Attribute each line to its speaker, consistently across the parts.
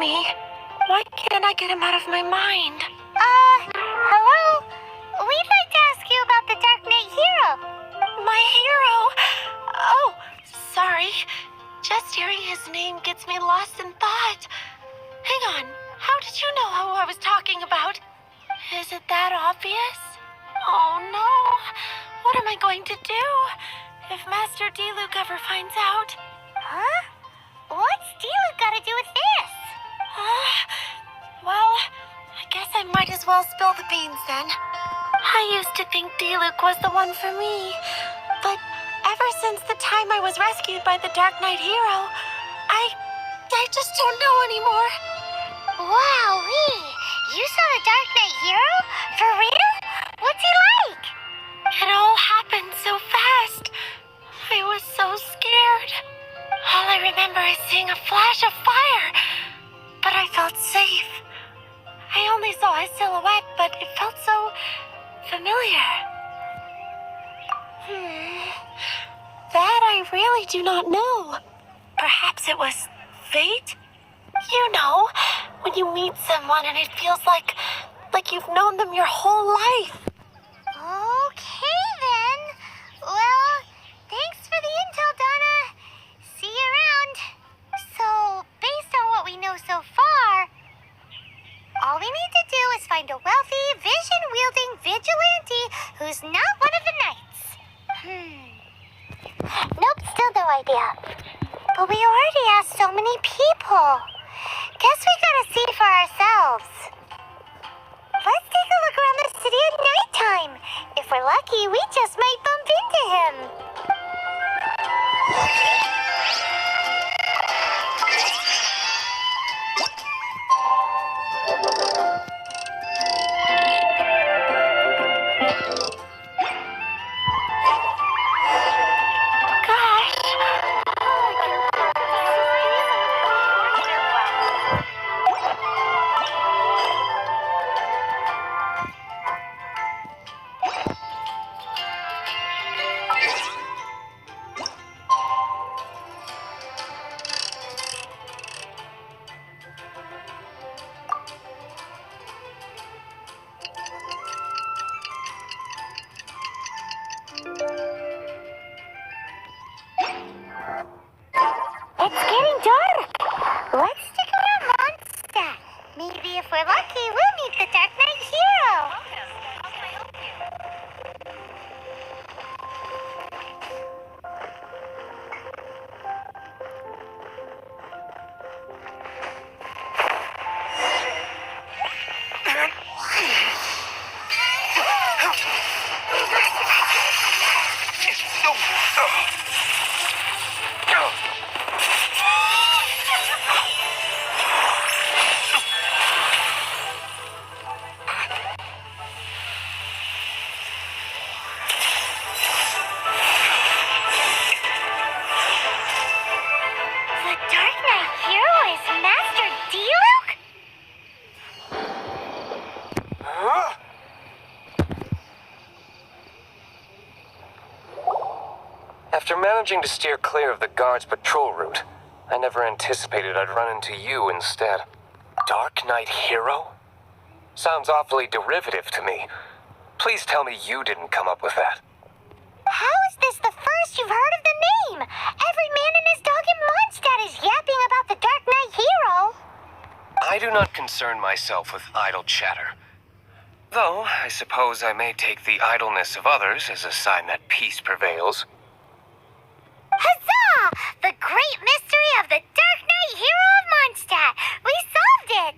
Speaker 1: me. Why can't I get him out of my mind?
Speaker 2: Hello? We'd like to ask you about the Dark Knight hero.
Speaker 1: My hero? Oh, sorry. Just hearing his name gets me lost in thought. Hang on, how did you know who I was talking about? Is it that obvious? Oh no, what am I going to do if Master D-Luke ever finds out?
Speaker 2: Huh? What's D-Luke got to do with this?
Speaker 1: Well, I guess I might as well spill the beans then. I used to think D-Luke was the one for me, but ever since the time I was rescued by the Dark Knight hero, I just don't know anymore.
Speaker 2: Wowee! You saw the Dark Knight hero? For real? What's he like?
Speaker 1: It all happened so fast. I was so scared. All I remember is seeing a flash of fire, but I felt safe. I only saw his silhouette, but it felt so familiar. That I really do not know. Perhaps it was fate? You know, when you meet someone and it feels like you've known them your whole life.
Speaker 2: Okay then. Well, thanks for the intel, Donna. See you around. So, based on what we know so far, all we need to do is find a wealthy, vision-wielding vigilante who's not one of the knights. Nope, still no idea. But we already asked so many people. Guess we gotta see for ourselves. Let's take a look around the city at nighttime. If we're lucky, we just might bump into him. It's getting dark. Let's stick around Mondstadt. Maybe if we're lucky, we'll meet the Dark Knight hero.
Speaker 3: After managing to steer clear of the guard's patrol route, I never anticipated I'd run into you instead. Dark Knight hero? Sounds awfully derivative to me. Please tell me you didn't come up with that.
Speaker 2: How is this the first you've heard of the name? Every man and his dog in Mondstadt is yapping about the Dark Knight hero.
Speaker 3: I do not concern myself with idle chatter. Though, I suppose I may take the idleness of others as a sign that peace prevails.
Speaker 2: Huzzah! The great mystery of the Dark Knight hero of Mondstadt! We solved it!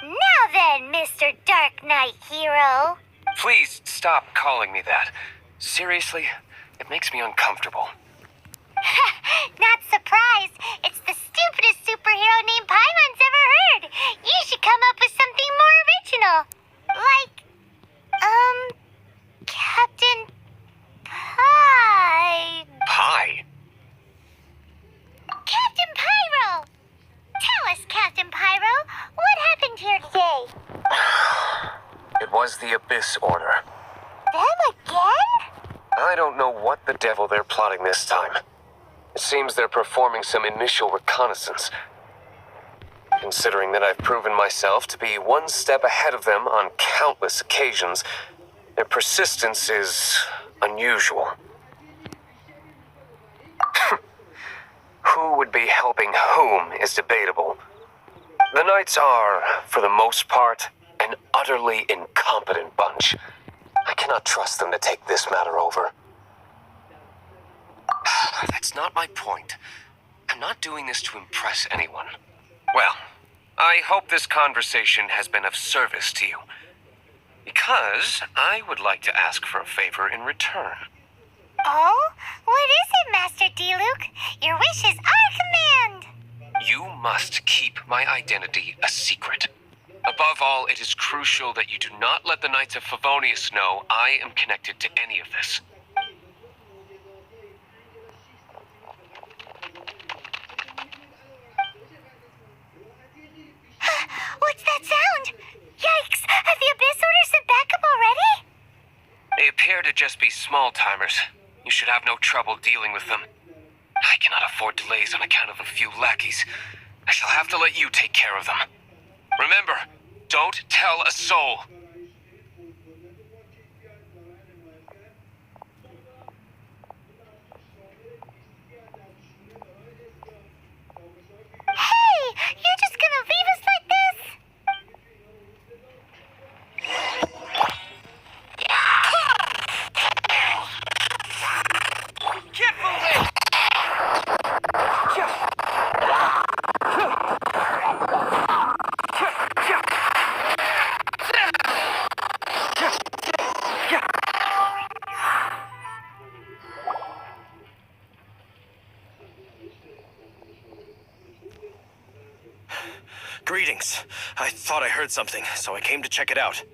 Speaker 2: Now then, Mr. Dark Knight hero.
Speaker 3: Please stop calling me that. Seriously, it makes me uncomfortable.
Speaker 2: Not surprised. It's the stupidest superhero name Paimon's ever heard. You should come up with something more original. Like, Captain Pie.
Speaker 3: Pie?
Speaker 2: Captain Pyro! Tell us, Captain Pyro, what happened here today?
Speaker 3: It was the Abyss Order.
Speaker 2: Them again?
Speaker 3: I don't know what the devil they're plotting this time. It seems they're performing some initial reconnaissance. considering that I've proven myself to be one step ahead of them on countless occasions. Their persistence is unusual. Who would be helping whom is debatable. The Knights are, for the most part, an utterly incompetent bunch. I cannot trust them to take this matter over. That's not my point. I'm not doing this to impress anyone. Well, I hope this conversation has been of service to you. Because I would like to ask for a favor in return.
Speaker 2: Oh? What is it, Master D-Luke? Your wish is our command!
Speaker 3: You must keep my identity a secret. Above all, it is crucial that you do not let the Knights of Favonius know I am connected to any of this.
Speaker 2: What's that sound? Yikes! Have the Abyss Order sent backup already?
Speaker 3: They appear to just be small-timers. You should have no trouble dealing with them. I cannot afford delays on account of a few lackeys. I shall have to let you take care of them. Remember, don't tell a soul.
Speaker 2: Hey! You're just gonna leave us like this?
Speaker 3: Get moving!
Speaker 4: Greetings. I thought I heard something, so I came to check it out.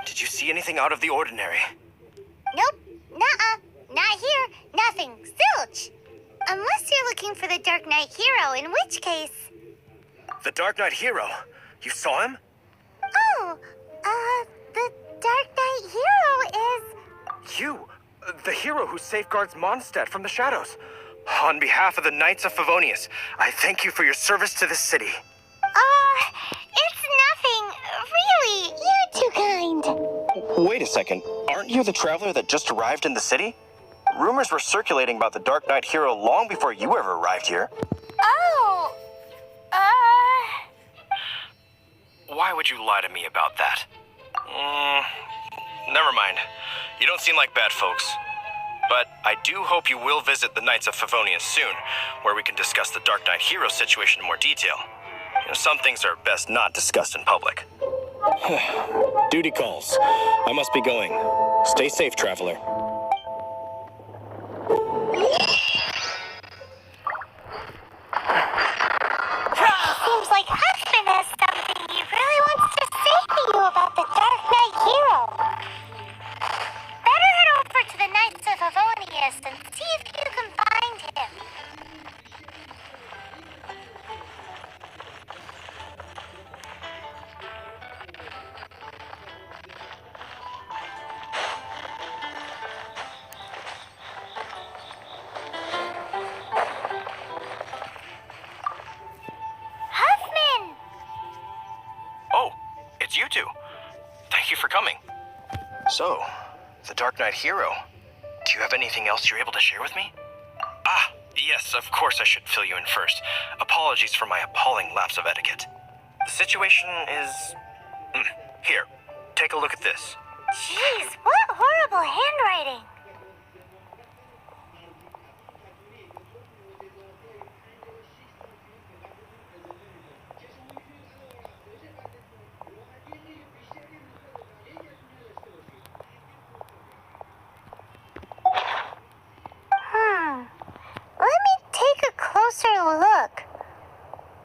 Speaker 4: Did you see anything out of the ordinary?
Speaker 2: Nope. Nuh-uh. Not here. Nothing. Zilch. Unless you're looking for the Dark Knight Hero, in which case...
Speaker 4: The Dark Knight Hero? You saw him?
Speaker 2: Oh, the Dark Knight Hero is...
Speaker 4: You, the hero who safeguards Mondstadt from the shadows. On behalf of the Knights of Favonius, I thank you for your service to this city.
Speaker 2: It's nothing. Really, you're too kind.
Speaker 4: Wait a second. Aren't you the traveler that just arrived in the city? Rumors were circulating about the Dark Knight Hero long before you ever arrived here.
Speaker 2: Oh,
Speaker 4: Why would you lie to me about that? Never mind. You don't seem like bad folks. But I do hope you will visit the Knights of Favonius soon, where we can discuss the Dark Knight Hero situation in more detail. You know, some things are best not discussed in public. Duty calls. I must be going. Stay safe, traveler.
Speaker 2: seems like Huffman has something he really wants to say to you about the Dark Knight Hero. Better head over to the Knights of Favonius and see if you can find him. Huffman!
Speaker 4: Oh, it's you two. Thank you for coming. So, the Dark Knight Hero. Do you have anything else you're able to share with me? Ah, yes, of course I should fill you in first. Apologies for my appalling lapse of etiquette. The situation is... Here, take a look at this.
Speaker 2: Jeez, what horrible handwriting. Let me take a closer look.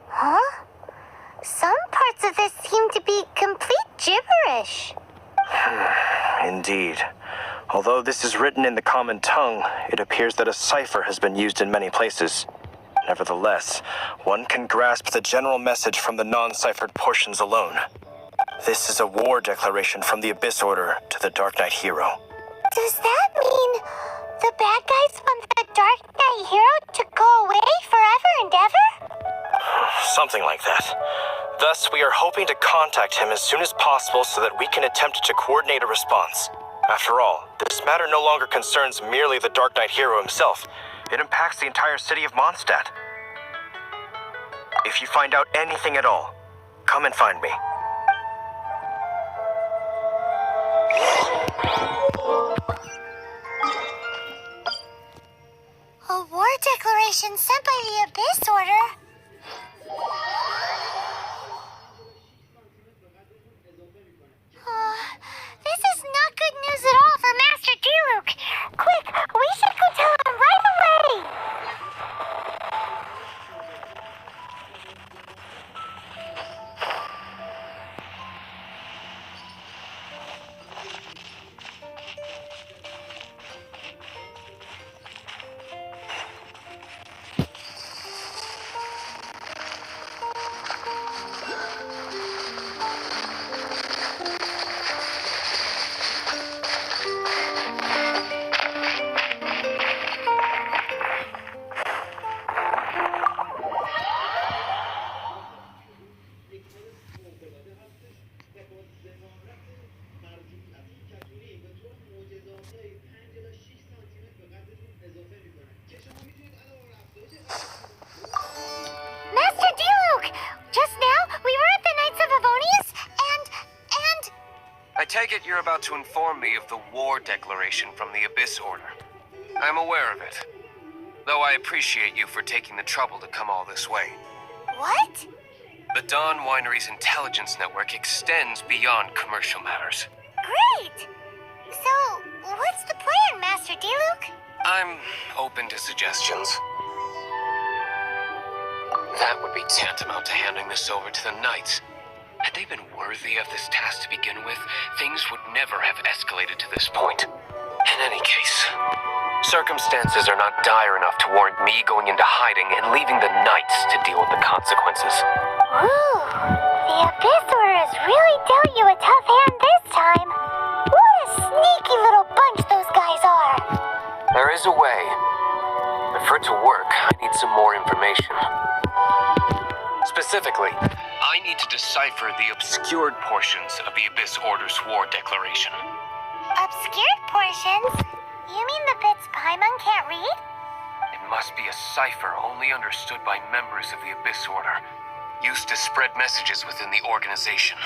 Speaker 2: Huh? Some parts of this seem to be complete gibberish.
Speaker 4: Indeed. Although this is written in the common tongue, it appears that a cipher has been used in many places. Nevertheless, one can grasp the general message from the non-ciphered portions alone. This is a war declaration from the Abyss Order to the Dark Knight Hero.
Speaker 2: Does that mean the bad guys want the Dark Knight Hero to go away forever and ever?
Speaker 4: Something like that. Thus, we are hoping to contact him as soon as possible so that we can attempt to coordinate a response. After all, this matter no longer concerns merely the Dark Knight hero himself. It impacts the entire city of Mondstadt. If you find out anything at all, come and find me.
Speaker 2: A war declaration sent by the Abyss Order? This is not good news at all for Master Diluc. Quick, we should go tell him right away! Master Diluc! Just now, we were at the Knights of Avonius, and...
Speaker 3: I take it you're about to inform me of the war declaration from the Abyss Order. I'm aware of it, though I appreciate you for taking the trouble to come all this way.
Speaker 2: What?
Speaker 3: The Dawn Winery's intelligence network extends beyond commercial matters.
Speaker 2: Great! So, what's the plan, Master Diluc?
Speaker 3: I'm open to suggestions. That would be tantamount to handing this over to the Knights. Had they been worthy of this task to begin with, things would never have escalated to this point. In any case, circumstances are not dire enough to warrant me going into hiding and leaving the Knights to deal with the consequences.
Speaker 2: Ooh, the Abyss Order has really dealt you a tough hand this time. What a sneaky little bunch those guys are.
Speaker 3: There is a way. But for it to work, I need some more information. Specifically, I need to decipher the obscured portions of the Abyss Order's war declaration.
Speaker 2: Obscured portions? You mean the bits Paimon can't read?
Speaker 3: It must be a cipher only understood by members of the Abyss Order, used to spread messages within the organization.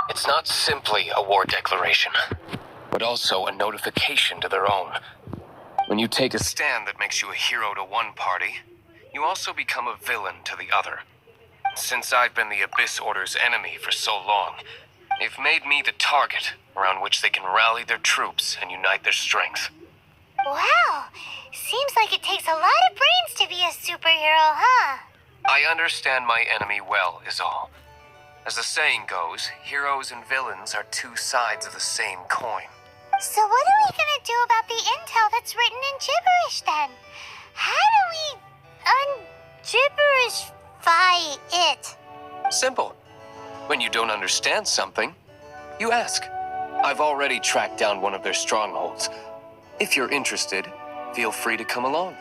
Speaker 3: It's not simply a war declaration, but also a notification to their own. When you take a stand that makes you a hero to one party, you also become a villain to the other. Since I've been the Abyss Order's enemy for so long, they've made me the target around which they can rally their troops and unite their strength.
Speaker 2: Wow, seems like it takes a lot of brains to be a superhero, huh?
Speaker 3: I understand my enemy well, is all. As the saying goes, heroes and villains are two sides of the same coin.
Speaker 2: So what are we gonna do about the intel that's written in gibberish then? How do we un-gibberishify it?
Speaker 3: Simple. When you don't understand something, you ask. I've already tracked down one of their strongholds. If you're interested, feel free to come along.